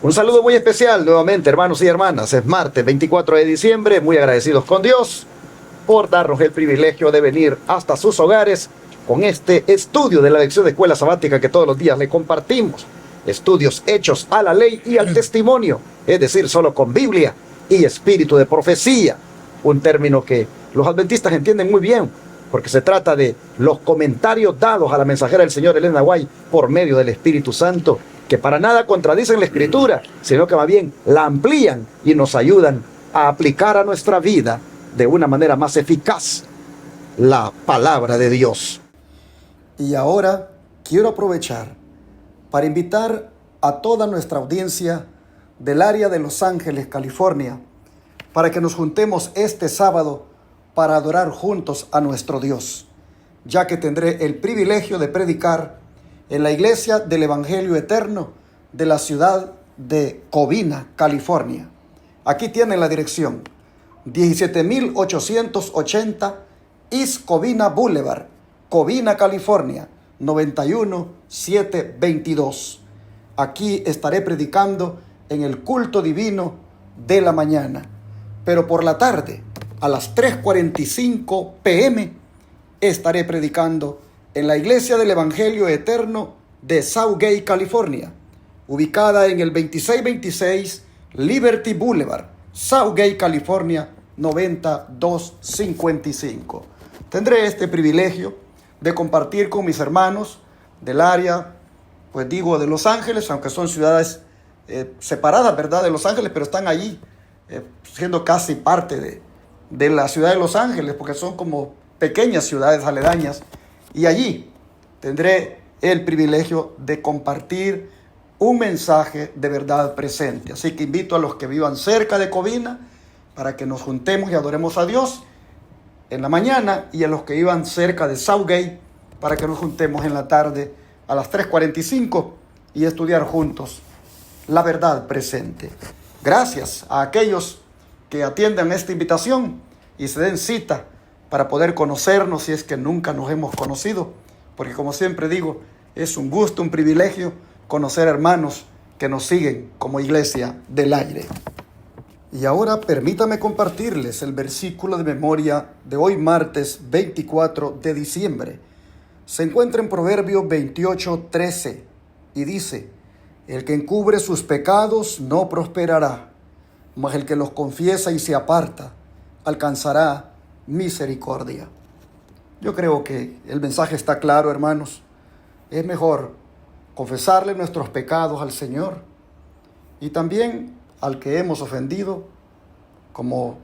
Un saludo muy especial nuevamente, hermanos y hermanas. Es martes 24 de diciembre, muy agradecidos con Dios por darnos el privilegio de venir hasta sus hogares con este estudio de la lección de escuela sabática que todos los días le compartimos. Estudios hechos a la ley y al testimonio, es decir, solo con Biblia y espíritu de profecía. Un término que los adventistas entienden muy bien, porque se trata de los comentarios dados a la mensajera del Señor Elena White por medio del Espíritu Santo, que para nada contradicen la Escritura, sino que más bien la amplían y nos ayudan a aplicar a nuestra vida de una manera más eficaz la palabra de Dios. Y ahora quiero aprovechar para invitar a toda nuestra audiencia del área de Los Ángeles, California, para que nos juntemos este sábado para adorar juntos a nuestro Dios, ya que tendré el privilegio de predicar en la Iglesia del Evangelio Eterno de la ciudad de Covina, California. Aquí tienen la dirección: 17880 East Covina Boulevard, Covina, California, 91722. Aquí estaré predicando en el culto divino de la mañana, pero por la tarde, a las 3:45 p.m., estaré predicando en la Iglesia del Evangelio Eterno de Southgate, California, ubicada en el 2626 Liberty Boulevard, Southgate, California, 90255. Tendré este privilegio de compartir con mis hermanos del área, pues digo, de Los Ángeles, aunque son ciudades separadas, ¿verdad?, de Los Ángeles, pero están allí, siendo casi parte de la ciudad de Los Ángeles, porque son como pequeñas ciudades aledañas, y allí tendré el privilegio de compartir un mensaje de verdad presente. Así que invito a los que vivan cerca de Covina para que nos juntemos y adoremos a Dios en la mañana, y a los que vivan cerca de Southgate para que nos juntemos en la tarde a las 3:45 y estudiar juntos la verdad presente. Gracias a aquellos que atiendan esta invitación y se den cita para poder conocernos si es que nunca nos hemos conocido, porque como siempre digo, es un gusto, un privilegio conocer hermanos que nos siguen como Iglesia del Aire. Y ahora permítame compartirles el versículo de memoria de hoy, martes 24 de diciembre. Se encuentra en Proverbios 28:13 y dice: el que encubre sus pecados no prosperará, mas el que los confiesa y se aparta alcanzará misericordia. Yo creo que el mensaje está claro, hermanos. Es mejor confesarle nuestros pecados al Señor y también al que hemos ofendido, como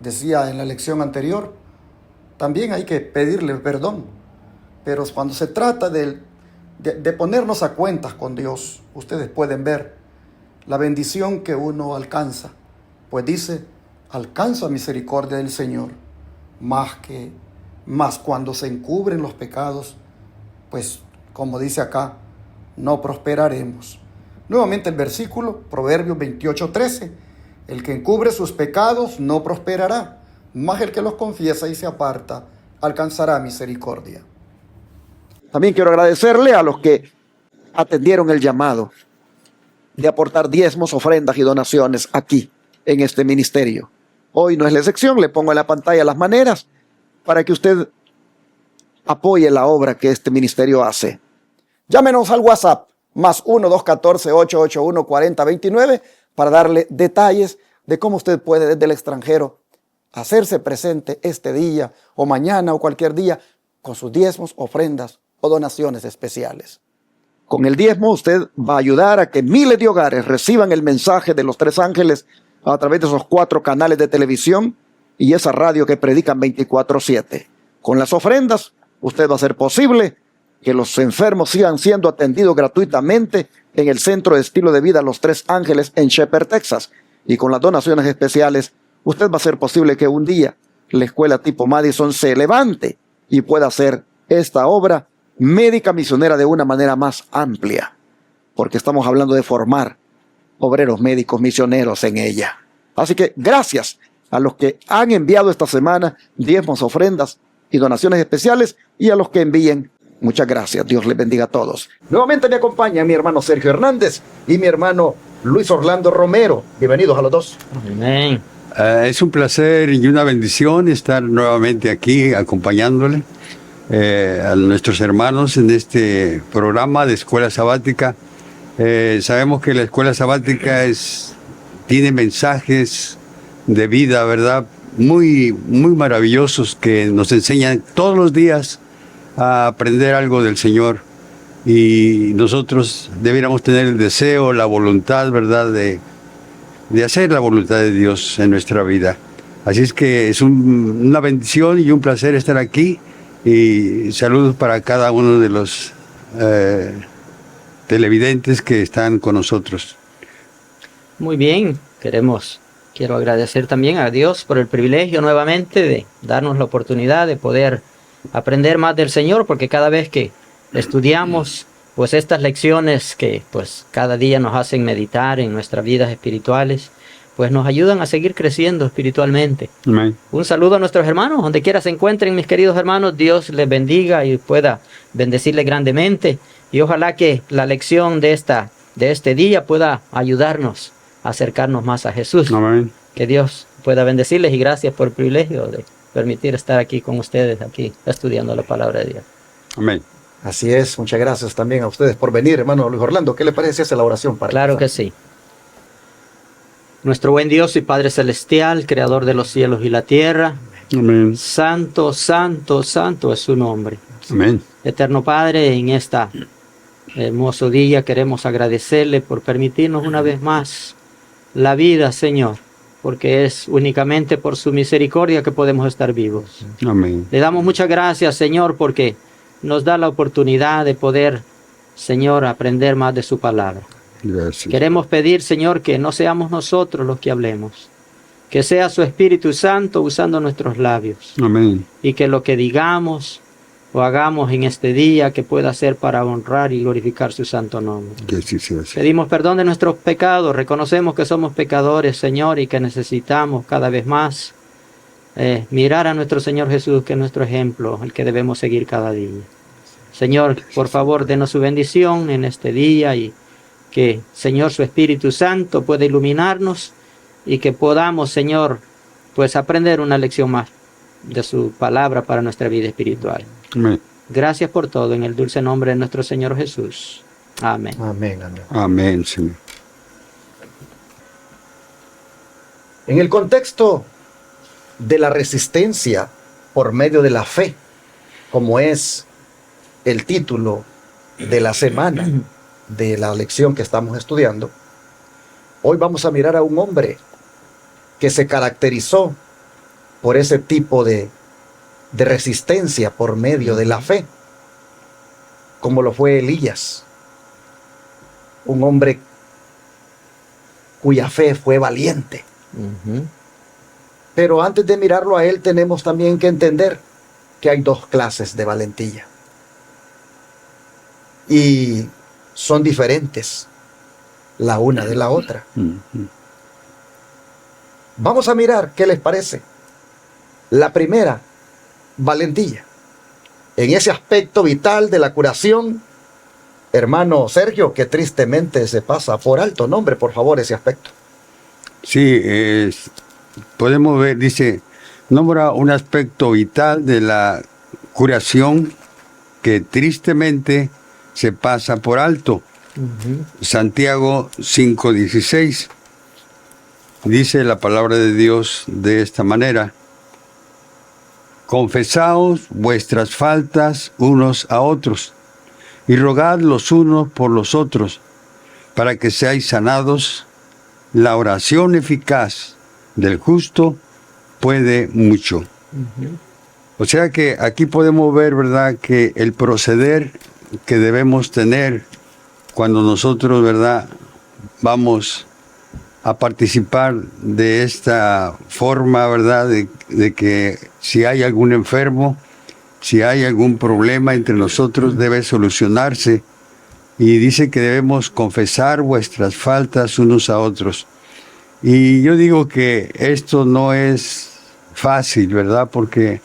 decía en la lección anterior. También hay que pedirle perdón. Pero cuando se trata de ponernos a cuentas con Dios, ustedes pueden ver la bendición que uno alcanza. Pues dice: alcanza misericordia del Señor, más cuando se encubren los pecados, pues como dice acá, no prosperaremos. Nuevamente el versículo, Proverbios 28:13: el que encubre sus pecados no prosperará, mas el que los confiesa y se aparta alcanzará misericordia. También quiero agradecerle a los que atendieron el llamado de aportar diezmos, ofrendas y donaciones aquí en este ministerio. Hoy no es la excepción, le pongo en la pantalla las maneras para que usted apoye la obra que este ministerio hace. Llámenos al WhatsApp, más 1-214-881-4029, para darle detalles de cómo usted puede desde el extranjero hacerse presente este día o mañana o cualquier día con sus diezmos, ofrendas o donaciones especiales. Con el diezmo usted va a ayudar a que miles de hogares reciban el mensaje de los tres ángeles a través de esos 4 canales de televisión y esa radio que predican 24/7. Con las ofrendas usted va a hacer posible que los enfermos sigan siendo atendidos gratuitamente en el Centro de Estilo de Vida Los Tres Ángeles en Shepherd, Texas. Y con las donaciones especiales usted va a hacer posible que un día la escuela tipo Madison se levante y pueda hacer esta obra médica misionera de una manera más amplia, porque estamos hablando de formar obreros médicos misioneros en ella. Así que gracias a los que han enviado esta semana diezmos, ofrendas y donaciones especiales, y a los que envíen, muchas gracias. Dios les bendiga a todos. Nuevamente me acompaña mi hermano Sergio Hernández y mi hermano Luis Orlando Romero. Bienvenidos a los dos. Amén. Es un placer y una bendición estar nuevamente aquí acompañándole a nuestros hermanos en este programa de Escuela Sabática. Sabemos que la Escuela Sabática tiene mensajes de vida, ¿verdad? Muy, muy maravillosos que nos enseñan todos los días a aprender algo del Señor. Y nosotros debiéramos tener el deseo, la voluntad, ¿verdad?, de hacer la voluntad de Dios en nuestra vida. Así es que es una bendición y un placer estar aquí, y saludos para cada uno de los televidentes que están con nosotros. Muy bien, quiero agradecer también a Dios por el privilegio nuevamente de darnos la oportunidad de poder aprender más del Señor, porque cada vez que estudiamos pues estas lecciones que pues cada día nos hacen meditar en nuestras vidas espirituales, pues nos ayudan a seguir creciendo espiritualmente. Amén. Un saludo a nuestros hermanos, donde quiera se encuentren, mis queridos hermanos. Dios les bendiga y pueda bendecirles grandemente, y ojalá que la lección de este día pueda ayudarnos a acercarnos más a Jesús. Amén. Que Dios pueda bendecirles, y gracias por el privilegio de permitir estar aquí con ustedes, aquí estudiando la palabra de Dios. Amén. Así es, muchas gracias también a ustedes por venir, hermano Luis Orlando. ¿Qué le parece si hace la oración para Claro que empezar? sí. Nuestro buen Dios y Padre Celestial, Creador de los cielos y la tierra, Amén. santo, santo, santo es su nombre. Amén. Eterno Padre, en esta hermoso día queremos agradecerle por permitirnos una vez más la vida, Señor, porque es únicamente por su misericordia que podemos estar vivos. Amén. Le damos muchas gracias, Señor, porque nos da la oportunidad de poder, Señor, aprender más de su palabra. Gracias. Queremos pedir, Señor, que no seamos nosotros los que hablemos, que sea su Espíritu Santo usando nuestros labios, Amén. y que lo que digamos o hagamos en este día que pueda ser para honrar y glorificar su santo nombre. Que así sea así. Pedimos perdón de nuestros pecados, reconocemos que somos pecadores, Señor, y que necesitamos cada vez más mirar a nuestro Señor Jesús, que es nuestro ejemplo, el que debemos seguir cada día. Señor, por favor, denos su bendición en este día, y que, Señor, su Espíritu Santo pueda iluminarnos, y que podamos, Señor, pues aprender una lección más de su palabra para nuestra vida espiritual. Amén. Gracias por todo, en el dulce nombre de nuestro Señor Jesús. Amén. Amén, amén. Amén, Señor. En el contexto de la resistencia por medio de la fe, como es el título de la semana de la lección que estamos estudiando, hoy vamos a mirar a un hombre que se caracterizó por ese tipo de resistencia por medio de la fe, como lo fue Elías, un hombre cuya fe fue valiente. Ujú. Pero antes de mirarlo a él, tenemos también que entender que hay dos clases de valentía. Y son diferentes la una de la otra. Vamos a mirar qué les parece. La primera, valentía. En ese aspecto vital de la curación, hermano Sergio, que tristemente se pasa por alto. Nombre, por favor, ese aspecto. Sí, podemos ver, dice, nombra un aspecto vital de la curación que tristemente se pasa por alto. Santiago 5:16 dice la palabra de Dios de esta manera: confesaos vuestras faltas unos a otros y rogad los unos por los otros para que seáis sanados. La oración eficaz del justo puede mucho. O sea que aquí podemos ver, ¿verdad?, que el proceder que debemos tener cuando nosotros, ¿verdad?, vamos a participar de esta forma, ¿verdad?, de que si hay algún enfermo, si hay algún problema entre nosotros, debe solucionarse. Y dice que debemos confesar vuestras faltas unos a otros. Y yo digo que esto no es fácil, ¿verdad? Porque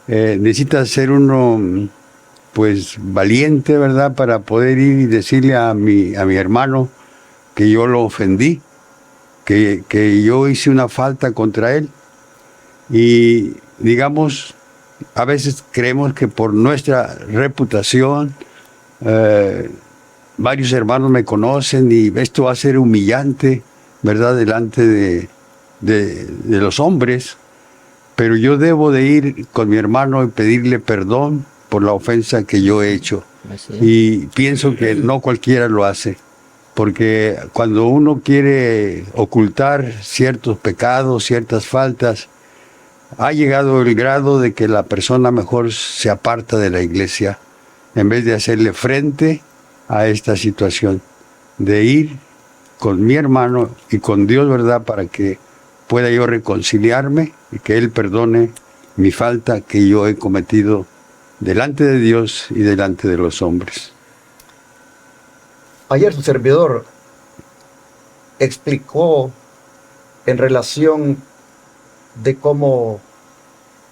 necesita ser uno, pues, valiente, ¿verdad? Para poder ir y decirle a mi hermano que yo lo ofendí, que yo hice una falta contra él. Y digamos, a veces creemos que por nuestra reputación, varios hermanos me conocen y esto va a ser humillante, ¿verdad?, delante de los hombres. Pero yo debo de ir con mi hermano y pedirle perdón por la ofensa que yo he hecho. Y pienso que no cualquiera lo hace, porque cuando uno quiere ocultar ciertos pecados, ciertas faltas, ha llegado el grado de que la persona mejor se aparta de la iglesia en vez de hacerle frente a esta situación, de ir con mi hermano y con Dios, ¿verdad?, para que pueda yo reconciliarme y que Él perdone mi falta que yo he cometido delante de Dios y delante de los hombres. Ayer su servidor explicó en relación de cómo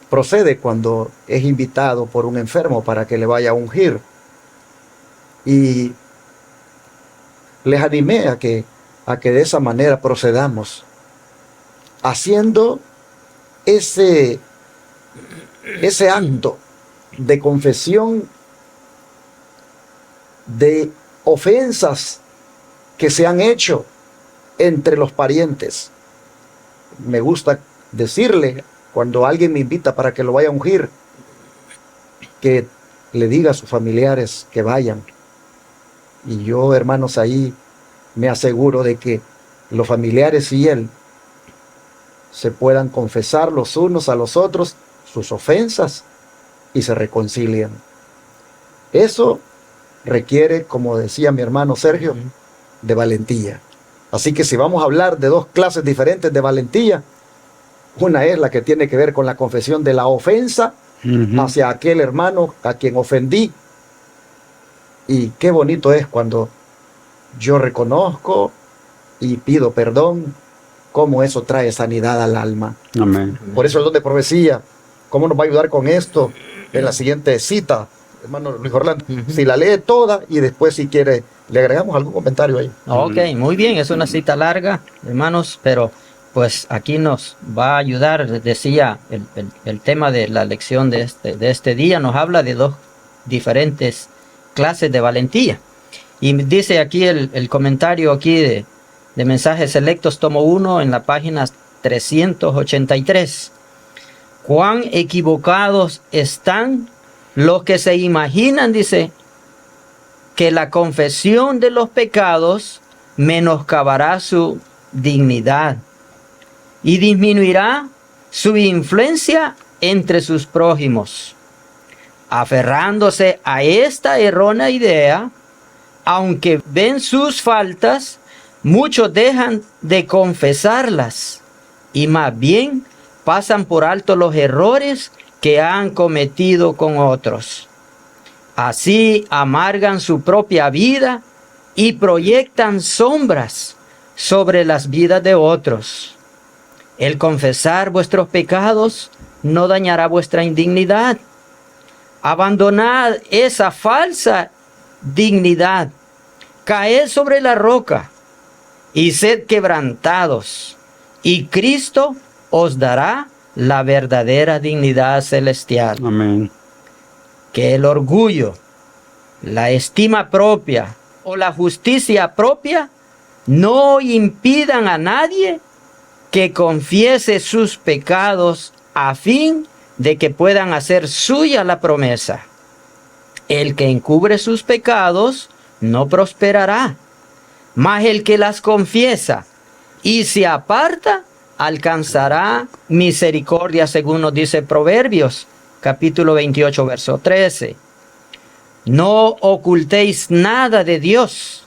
procede cuando es invitado por un enfermo para que le vaya a ungir. Y les animé a que de esa manera procedamos, haciendo ese acto de confesión de ofensas que se han hecho entre los parientes. Me gusta decirle, cuando alguien me invita para que lo vaya a ungir, que le diga a sus familiares que vayan. Y yo, hermanos, ahí me aseguro de que los familiares y él se puedan confesar los unos a los otros sus ofensas y se reconcilian. Eso requiere, como decía mi hermano Sergio, de valentía. Así que si vamos a hablar de dos clases diferentes de valentía, una es la que tiene que ver con la confesión de la ofensa hacia aquel hermano a quien ofendí. Y qué bonito es cuando yo reconozco y pido perdón, cómo eso trae sanidad al alma. Amén. Por eso el don de profecía, ¿cómo nos va a ayudar con esto? En la siguiente cita, hermano Luis Orlando, si la lee toda y después, si quiere, le agregamos algún comentario ahí. Ok, muy bien, es una cita larga, hermanos, pero pues aquí nos va a ayudar. Decía, el tema de la lección de este día nos habla de dos diferentes clases de valentía. Y dice aquí el comentario aquí de Mensajes Selectos, tomo 1, en la página 383. Cuán equivocados están los que se imaginan, dice, que la confesión de los pecados menoscabará su dignidad y disminuirá su influencia entre sus prójimos. Aferrándose a esta errónea idea, aunque ven sus faltas, muchos dejan de confesarlas y más bien pasan por alto los errores que han cometido con otros. Así amargan su propia vida y proyectan sombras sobre las vidas de otros. El confesar vuestros pecados no dañará vuestra indignidad. Abandonad esa falsa dignidad. Caed sobre la roca y sed quebrantados, y Cristo os dará la verdadera dignidad celestial. Amén. Que el orgullo, la estima propia o la justicia propia no impidan a nadie que confiese sus pecados a fin de que puedan hacer suya la promesa. El que encubre sus pecados no prosperará, mas el que las confiesa y se aparta alcanzará misericordia, según nos dice Proverbios, capítulo 28, verso 13. No ocultéis nada de Dios,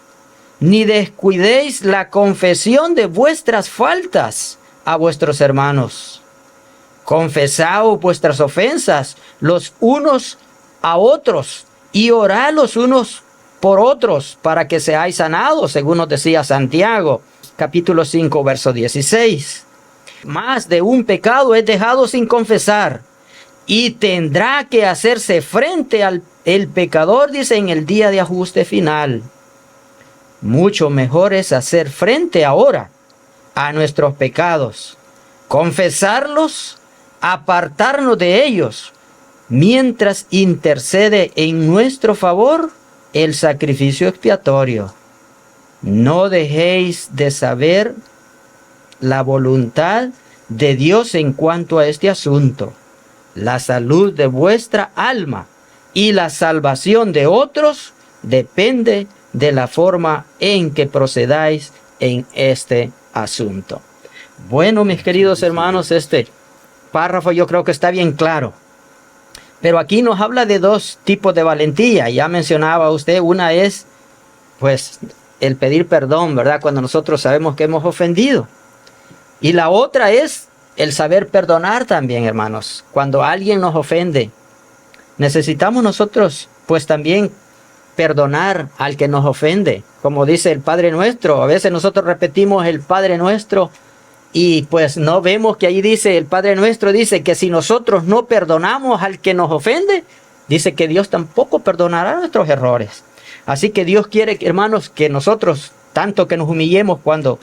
ni descuidéis la confesión de vuestras faltas a vuestros hermanos. Confesaos vuestras ofensas los unos a otros y orad los unos por otros para que seáis sanados, según nos decía Santiago, capítulo 5, verso 16. Más de un pecado es dejado sin confesar, y tendrá que hacerse frente al el pecador, dice, en el día de ajuste final. mucho mejor es hacer frente ahora a nuestros pecados, confesarlos, apartarnos de ellos, mientras intercede en nuestro favor el sacrificio expiatorio. No dejéis de saber la voluntad de Dios en cuanto a este asunto. La salud de vuestra alma y la salvación de otros depende de la forma en que procedáis en este asunto. Bueno, mis queridos hermanos, este párrafo yo creo que está bien claro. Pero aquí nos habla de dos tipos de valentía. Ya mencionaba usted, una es pues el pedir perdón, ¿verdad? Cuando nosotros sabemos que hemos ofendido. Y la otra es el saber perdonar también, hermanos. Cuando alguien nos ofende, necesitamos nosotros pues también perdonar al que nos ofende. Como dice el Padre Nuestro, a veces nosotros repetimos el Padre Nuestro y pues no vemos que ahí dice, el Padre Nuestro dice que si nosotros no perdonamos al que nos ofende, dice que Dios tampoco perdonará nuestros errores. Así que Dios quiere, hermanos, que nosotros, tanto que nos humillemos cuando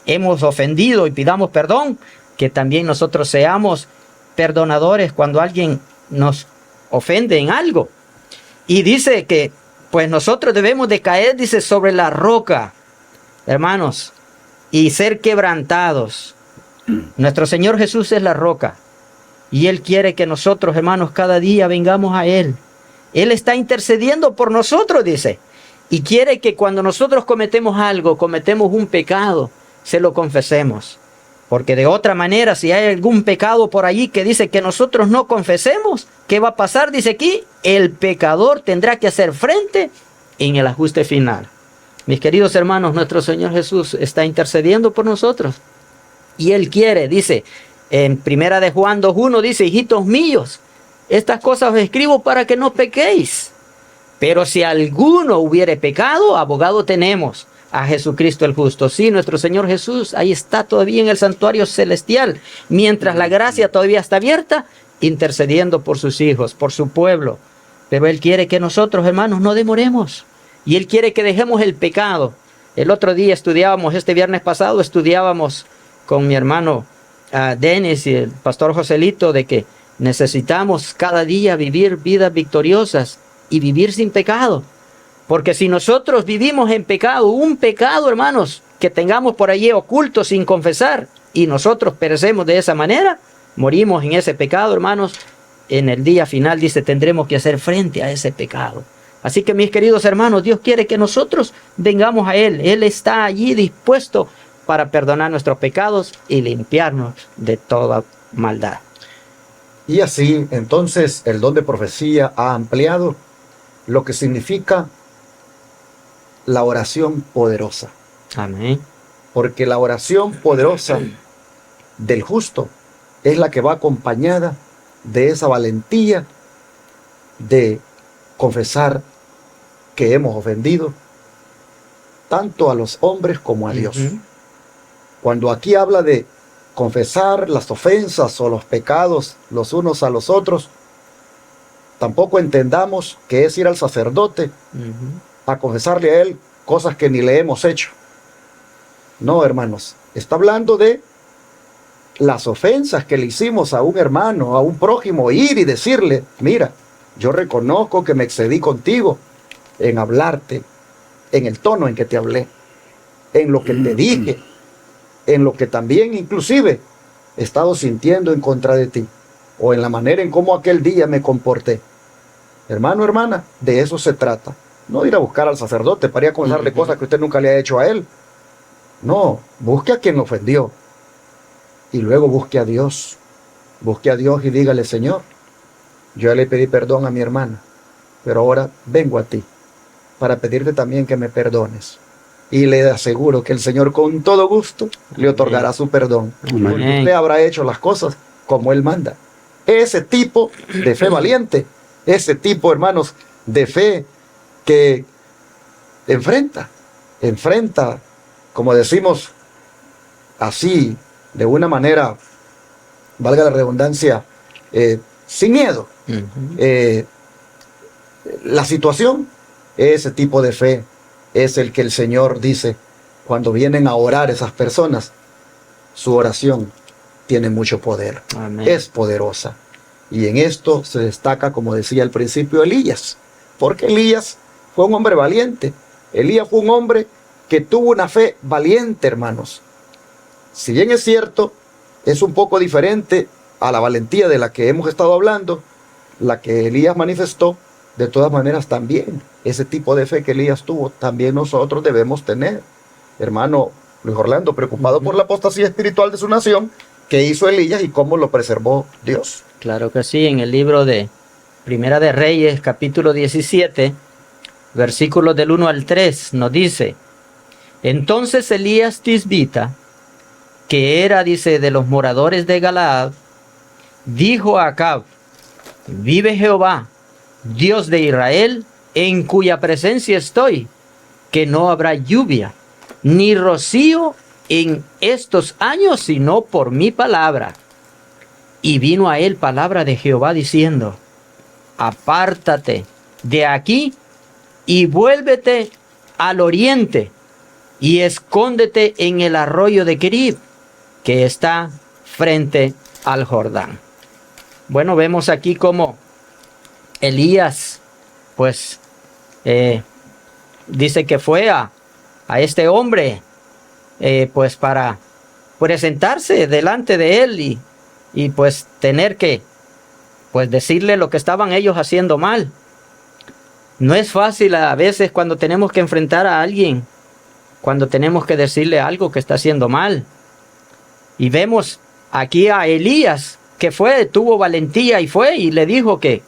hemos ofendido y pidamos perdón, que también nosotros seamos perdonadores cuando alguien nos ofende en algo. Y dice que pues nosotros debemos de caer, dice, sobre la roca, hermanos, y ser quebrantados. Nuestro Señor Jesús es la roca y Él quiere que nosotros, hermanos, cada día vengamos a Él. Él está intercediendo por nosotros, dice, y quiere que cuando nosotros cometemos algo, cometemos un pecado, se lo confesemos. Porque de otra manera, si hay algún pecado por allí que dice que nosotros no confesemos, ¿qué va a pasar? Dice aquí, el pecador tendrá que hacer frente en el ajuste final. Mis queridos hermanos, nuestro Señor Jesús está intercediendo por nosotros. Y Él quiere, dice, en Primera de Juan 2:1, dice, hijitos míos, estas cosas os escribo para que no pequéis. Pero si alguno hubiere pecado, abogado tenemos a Jesucristo el justo. Sí, nuestro Señor Jesús ahí está todavía en el santuario celestial, mientras la gracia todavía está abierta, intercediendo por sus hijos, por su pueblo. Pero Él quiere que nosotros, hermanos, no demoremos. Y Él quiere que dejemos el pecado. El otro día estudiábamos, este viernes pasado, estudiábamos con mi hermano Denis y el pastor Joselito, de que necesitamos cada día vivir vidas victoriosas y vivir sin pecado. Porque si nosotros vivimos en pecado, un pecado, hermanos, que tengamos por allí oculto sin confesar, y nosotros perecemos de esa manera, morimos en ese pecado, hermanos, en el día final, dice, tendremos que hacer frente a ese pecado. Así que, mis queridos hermanos, Dios quiere que nosotros vengamos a Él. Él está allí dispuesto para perdonar nuestros pecados y limpiarnos de toda maldad. Y así, entonces, el don de profecía ha ampliado lo que significa la oración poderosa. Amén. Porque la oración poderosa del justo es la que va acompañada de esa valentía de confesar que hemos ofendido tanto a los hombres como a Dios. Cuando aquí habla de confesar las ofensas o los pecados los unos a los otros, tampoco entendamos que es ir al sacerdote a confesarle a él cosas que ni le hemos hecho. No, hermanos, está hablando de las ofensas que le hicimos a un hermano, a un prójimo, ir y decirle, mira, yo reconozco que me excedí contigo en hablarte, en el tono en que te hablé, en lo que te dije, en lo que también inclusive he estado sintiendo en contra de ti, o en la manera en cómo aquel día me comporté. Hermano, hermana, de eso se trata. No de ir a buscar al sacerdote para ir a confesarle cosas que usted nunca le ha hecho a él. No, busque a quien lo ofendió. Y luego busque a Dios. Busque a Dios y dígale, Señor, yo ya le pedí perdón a mi hermana, pero ahora vengo a ti para pedirte también que me perdones. Y le aseguro que el Señor con todo gusto le otorgará su perdón. Amén. Porque usted habrá hecho las cosas como Él manda. Ese tipo de fe valiente, ese tipo, hermanos, de fe que enfrenta, como decimos así, de una manera, valga la redundancia, sin miedo, la situación, ese tipo de fe es el que el Señor dice, cuando vienen a orar esas personas, su oración tiene mucho poder, Amén. es poderosa. Y en esto se destaca, como decía al principio, Elías, porque Elías fue un hombre valiente. Elías fue un hombre que tuvo una fe valiente, hermanos. Si bien es cierto, es un poco diferente a la valentía de la que hemos estado hablando, la que Elías manifestó, de todas maneras también, ese tipo de fe que Elías tuvo, también nosotros debemos tener. Hermano Luis Orlando, preocupado por la apostasía espiritual de su nación, ¿qué hizo Elías y cómo lo preservó Dios? Claro que sí, en el libro de Primera de Reyes, capítulo 17, versículos del 1 al 3, nos dice: entonces Elías Tisbita, que era, dice, de los moradores de Galaad, dijo a Acab: vive Jehová, Dios de Israel, en cuya presencia estoy, que no habrá lluvia, ni rocío en estos años, sino por mi palabra. Y vino a él palabra de Jehová diciendo: apártate de aquí y vuélvete al oriente y escóndete en el arroyo de Querib, que está frente al Jordán. Bueno, vemos aquí cómo Elías, pues, dice que fue a este hombre, pues, para presentarse delante de él y pues tener que, pues, decirle lo que estaban ellos haciendo mal. No es fácil a veces cuando tenemos que enfrentar a alguien, cuando tenemos que decirle algo que está haciendo mal. Y vemos aquí a Elías, que tuvo valentía y fue y le dijo que,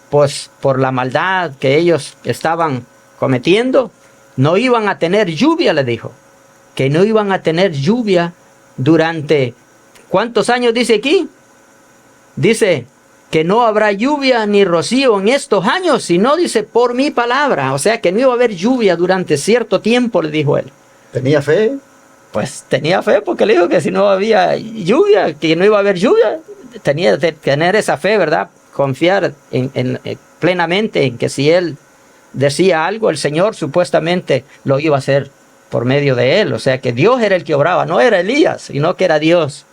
pues, por la maldad que ellos estaban cometiendo, no iban a tener lluvia, le dijo. Que no iban a tener lluvia durante, ¿cuántos años dice aquí? Dice que no habrá lluvia ni rocío en estos años, sino, dice, por mi palabra. O sea que no iba a haber lluvia durante cierto tiempo, le dijo él. ¿Tenía fe? Pues tenía fe, porque le dijo que si no había lluvia, que no iba a haber lluvia, tenía que tener esa fe, ¿verdad? Confiar plenamente en que si él decía algo, el Señor supuestamente lo iba a hacer por medio de él. O sea que Dios era el que obraba, no era Elías, sino que era Dios.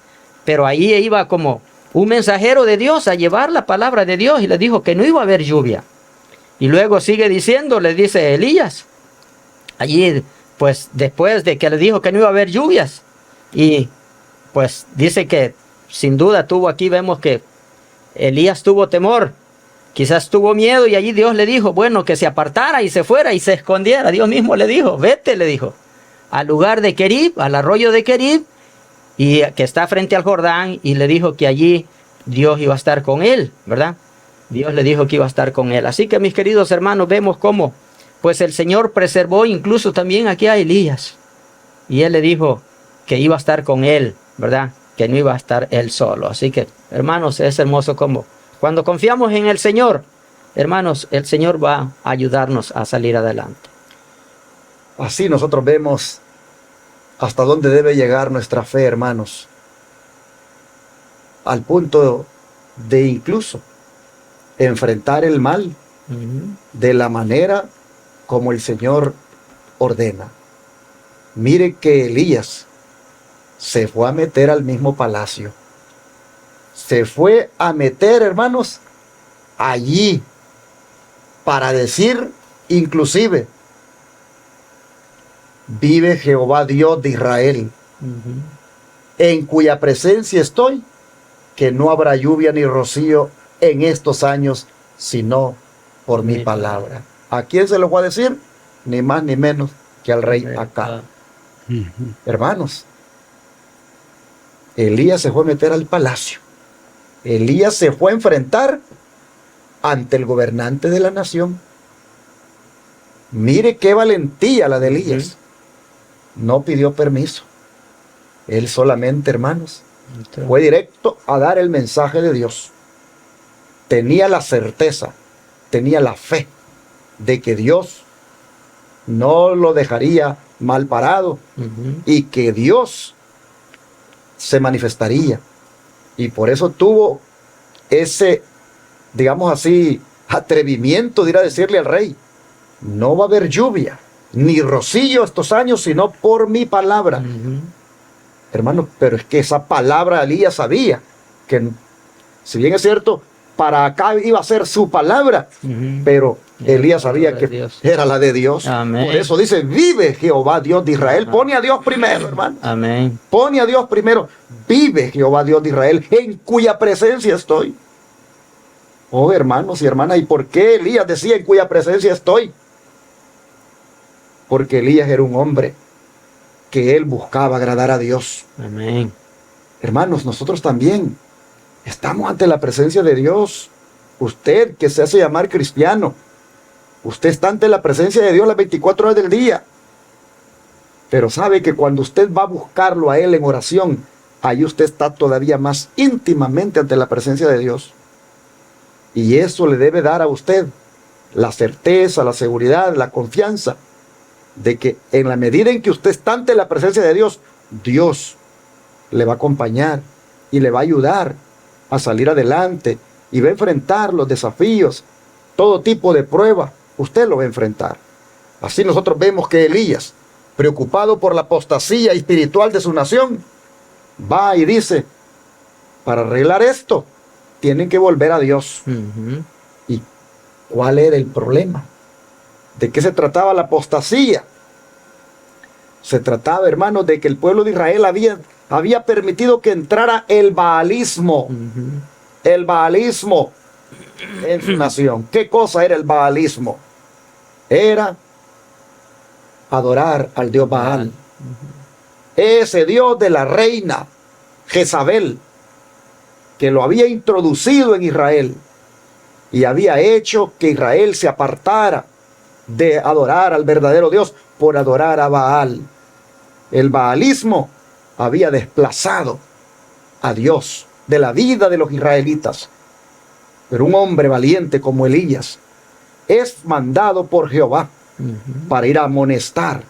Pero ahí iba como un mensajero de Dios a llevar la palabra de Dios y le dijo que no iba a haber lluvia. Y luego sigue diciendo, le dice Elías, allí, pues después de que le dijo que no iba a haber lluvias, y pues dice que sin duda aquí vemos que Elías tuvo temor, quizás tuvo miedo, y allí Dios le dijo, bueno, que se apartara y se fuera y se escondiera. Dios mismo le dijo, vete, le dijo, al lugar de Querib, al arroyo de Querib, y que está frente al Jordán, y le dijo que allí Dios iba a estar con él, ¿verdad? Dios le dijo que iba a estar con él. Así que, mis queridos hermanos, vemos cómo pues el Señor preservó incluso también aquí a Elías, y él le dijo que iba a estar con él, ¿verdad? Que no iba a estar él solo. Así que, hermanos, es hermoso como cuando confiamos en el Señor, hermanos, el Señor va a ayudarnos a salir adelante. Así nosotros vemos hasta dónde debe llegar nuestra fe, hermanos, al punto de incluso enfrentar el mal de la manera como el Señor ordena. Mire que Elías se fue a meter al mismo palacio. Se fue a meter, hermanos, allí para decir, inclusive, vive Jehová Dios de Israel, en cuya presencia estoy, que no habrá lluvia ni rocío en estos años, sino por mi palabra. ¿A quién se lo va a decir? Ni más ni menos que al rey Acab. Hermanos, Elías se fue a meter al palacio. Elías se fue a enfrentar ante el gobernante de la nación. Mire qué valentía la de Elías. No pidió permiso. Él solamente, hermanos, fue directo a dar el mensaje de Dios. Tenía la certeza, tenía la fe de que Dios no lo dejaría mal parado y que Dios se manifestaría. Y por eso tuvo ese, digamos así, atrevimiento de ir a decirle al rey, no va a haber lluvia. ni rocío estos años, sino por mi palabra. Hermano, pero es que esa palabra Elías sabía que, si bien es cierto, para acá iba a ser su palabra, pero Elías sabía que era la de Dios. Amén. Por eso dice, vive Jehová Dios de Israel. Pone a Dios primero, hermano. Amén. Pone a Dios primero. Vive Jehová Dios de Israel, en cuya presencia estoy. Oh, hermanos y hermanas, ¿y por qué Elías decía en cuya presencia estoy? Porque Elías era un hombre que él buscaba agradar a Dios. Amén. Hermanos, nosotros también estamos ante la presencia de Dios. Usted que se hace llamar cristiano, usted está ante la presencia de Dios las 24 horas del día. Pero sabe que cuando usted va a buscarlo a Él en oración, ahí usted está todavía más íntimamente ante la presencia de Dios. Y eso le debe dar a usted la certeza, la seguridad, la confianza de que en la medida en que usted está ante la presencia de Dios, Dios le va a acompañar y le va a ayudar a salir adelante y va a enfrentar los desafíos, todo tipo de prueba, usted lo va a enfrentar. Así nosotros vemos que Elías, preocupado por la apostasía espiritual de su nación, va y dice, para arreglar esto, tienen que volver a Dios. ¿Y cuál era el problema? ¿De qué se trataba la apostasía? Se trataba, hermanos, de que el pueblo de Israel había permitido que entrara el baalismo. El baalismo en su nación. ¿Qué cosa era el baalismo? Era adorar al dios Baal. Ese dios de la reina Jezabel, que lo había introducido en Israel y había hecho que Israel se apartara de adorar al verdadero Dios por adorar a Baal. El baalismo había desplazado a Dios de la vida de los israelitas. Pero un hombre valiente como Elías es mandado por Jehová para ir a amonestar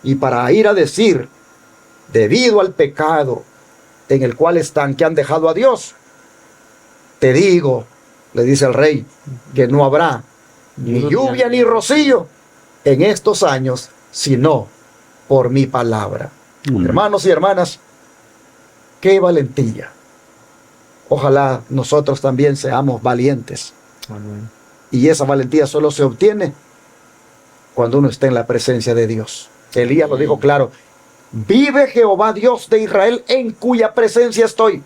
y para ir a decir, debido al pecado en el cual están, que han dejado a Dios, te digo, le dice el rey, que no habrá ni lluvia ni rocío en estos años, sino por mi palabra. Hermanos y hermanas, qué valentía. Ojalá nosotros también seamos valientes. Amén. Y esa valentía solo se obtiene cuando uno está en la presencia de Dios. Elías lo dijo claro, vive Jehová Dios de Israel, en cuya presencia estoy.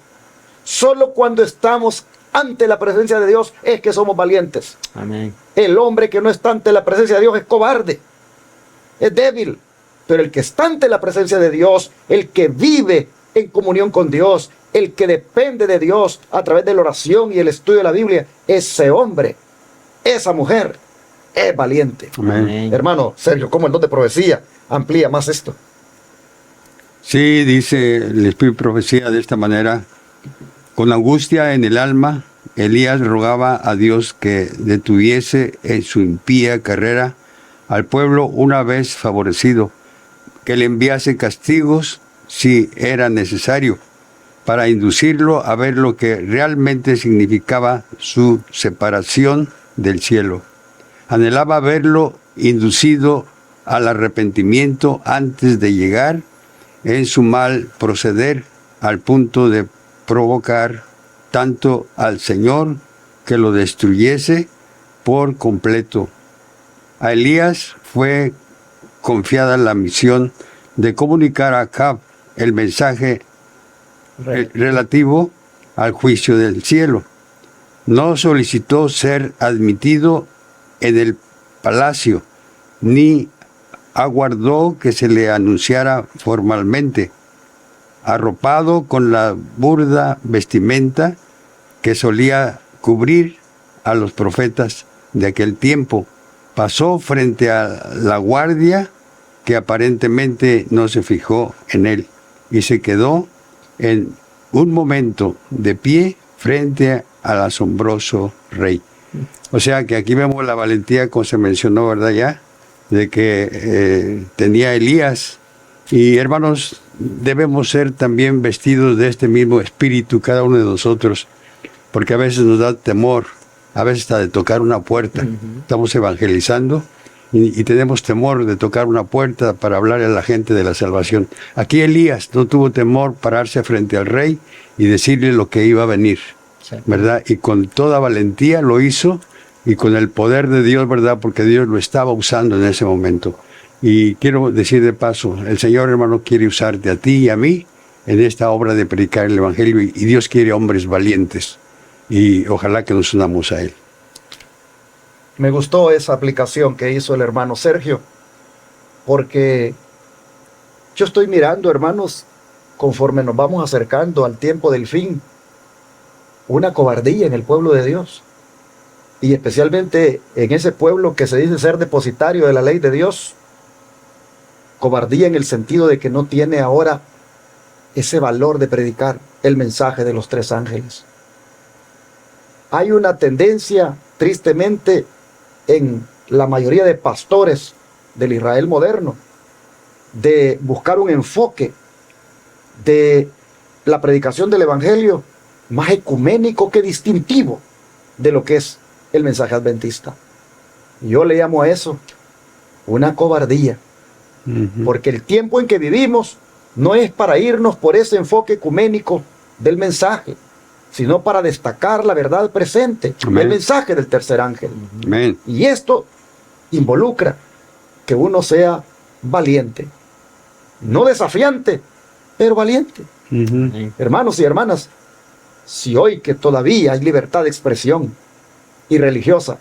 Solo cuando estamos ante la presencia de Dios es que somos valientes. Amén. El hombre que no está ante la presencia de Dios es cobarde, es débil. Pero el que está ante la presencia de Dios, el que vive en comunión con Dios, el que depende de Dios a través de la oración y el estudio de la Biblia, ese hombre, esa mujer, es valiente. Amén. Hermano Sergio, ¿cómo el don de profecía amplía más esto? Sí, dice el Espíritu de Profecía de esta manera. Con angustia en el alma, Elías rogaba a Dios que detuviese en su impía carrera al pueblo una vez favorecido, que le enviase castigos si era necesario, para inducirlo a ver lo que realmente significaba su separación del cielo. Anhelaba verlo inducido al arrepentimiento antes de llegar en su mal proceder al punto de provocar tanto al Señor que lo destruyese por completo. A Elías fue confiada la misión de comunicar a Acab el mensaje relativo al juicio del cielo. No solicitó ser admitido en el palacio, ni aguardó que se le anunciara formalmente. Arropado con la burda vestimenta que solía cubrir a los profetas de aquel tiempo, pasó frente a la guardia, que aparentemente no se fijó en él, y se quedó en un momento de pie frente al asombroso rey. O sea que aquí vemos la valentía, como se mencionó, ¿verdad? Ya, de que tenía Elías. Y hermanos, debemos ser también vestidos de este mismo espíritu, cada uno de nosotros, porque a veces nos da temor, a veces hasta de tocar una puerta. Estamos evangelizando y tenemos temor de tocar una puerta para hablarle a la gente de la salvación. Aquí Elías no tuvo temor pararse frente al rey y decirle lo que iba a venir, Sí. ¿verdad? Y con toda valentía lo hizo y con el poder de Dios, ¿verdad? Porque Dios lo estaba usando en ese momento. Y quiero decir de paso, el Señor, hermano, quiere usarte a ti y a mí en esta obra de predicar el Evangelio, y Dios quiere hombres valientes, y ojalá que nos unamos a Él. Me gustó esa aplicación que hizo el hermano Sergio, porque yo estoy mirando, hermanos, conforme nos vamos acercando al tiempo del fin, una cobardía en el pueblo de Dios, y especialmente en ese pueblo que se dice ser depositario de la ley de Dios. Cobardía en el sentido de que no tiene ahora ese valor de predicar el mensaje de los tres ángeles. Hay una tendencia, tristemente, en la mayoría de pastores del Israel moderno, de buscar un enfoque de la predicación del Evangelio más ecuménico que distintivo de lo que es el mensaje adventista. Yo le llamo a eso una cobardía, porque el tiempo en que vivimos no es para irnos por ese enfoque ecuménico del mensaje, sino para destacar la verdad presente, Amén. el mensaje del tercer ángel. Amén. Y esto involucra que uno sea valiente, no desafiante, pero valiente. Hermanos y hermanas, si hoy que todavía hay libertad de expresión y religiosa,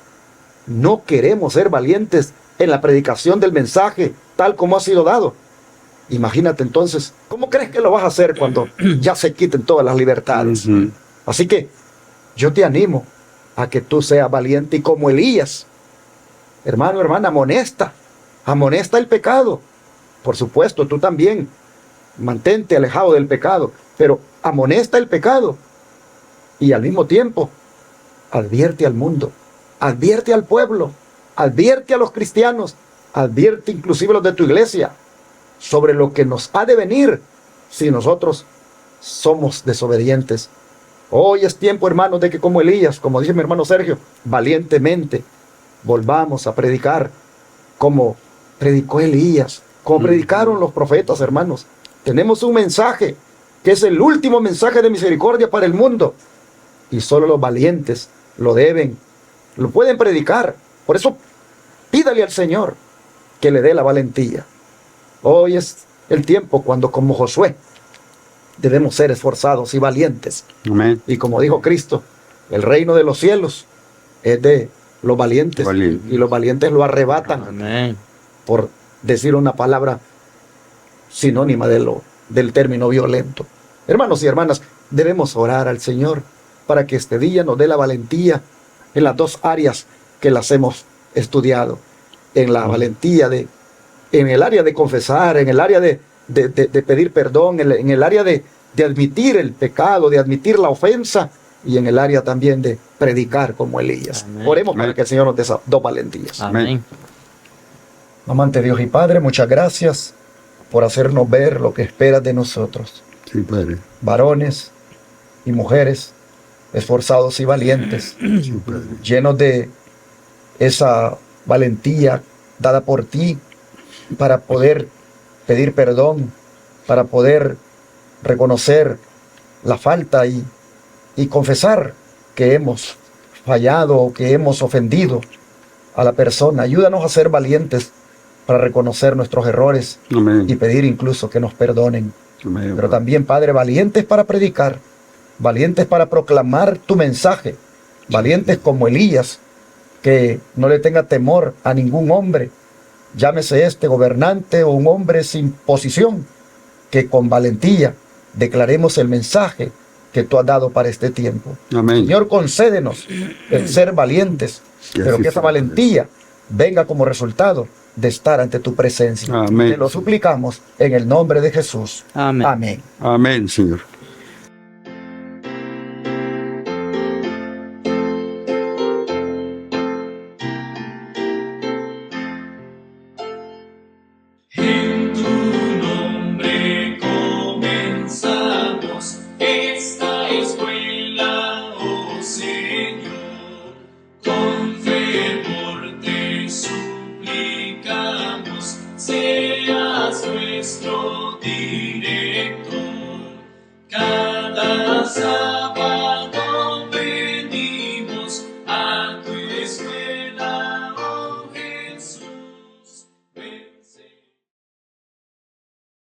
no queremos ser valientes en la predicación del mensaje tal como ha sido dado, imagínate entonces, ¿cómo crees que lo vas a hacer cuando ya se quiten todas las libertades? Así que yo te animo a que tú seas valiente y como Elías, hermano, hermana, amonesta el pecado. Por supuesto, tú también mantente alejado del pecado, pero amonesta el pecado y al mismo tiempo advierte al mundo, advierte al pueblo, advierte a los cristianos, advierte inclusive a los de tu iglesia sobre lo que nos ha de venir si nosotros somos desobedientes. Hoy es tiempo, hermanos, de que como Elías, como dice mi hermano Sergio, valientemente volvamos a predicar como predicó Elías, como predicaron los profetas, hermanos. Tenemos un mensaje que es el último mensaje de misericordia para el mundo, y solo los valientes lo pueden predicar. Por eso pídale al Señor que le dé la valentía. Hoy es el tiempo cuando, como Josué, debemos ser esforzados y valientes. Amén. Y como dijo Cristo, el reino de los cielos es de los valientes. Valiente. Y los valientes lo arrebatan, Amén. por decir una palabra sinónima del término violento. Hermanos y hermanas, debemos orar al Señor para que este día nos dé la valentía en las dos áreas que las hemos estudiado. En la valentía en el área de confesar, en el área de pedir perdón, en el área de admitir el pecado, de admitir la ofensa, y en el área también de predicar como Elías. Amén. Oremos para Amén. que el Señor nos dé esas dos valentías. Amén. Amante Dios y Padre, muchas gracias por hacernos ver lo que esperas de nosotros. Sí, Padre. Varones y mujeres esforzados y valientes, llenos de esa valentía dada por ti para poder pedir perdón, para poder reconocer la falta y confesar que hemos fallado o que hemos ofendido a la persona. Ayúdanos a ser valientes para reconocer nuestros errores Amén. y pedir incluso que nos perdonen. Amén. Pero también, Padre, valientes para predicar, valientes para proclamar tu mensaje, valientes como Elías, que no le tenga temor a ningún hombre, llámese este gobernante o un hombre sin posición, que con valentía declaremos el mensaje que tú has dado para este tiempo. Amén. Señor, concédenos el ser valientes, Que pero así que esa sea, Padre. valentía venga como resultado de estar ante tu presencia. Amén. Te lo suplicamos en el nombre de Jesús. Amén. Amén. Amén, Señor. En tu nombre comenzamos esta escuela, oh Señor, con fervor te suplicamos. Maranatha.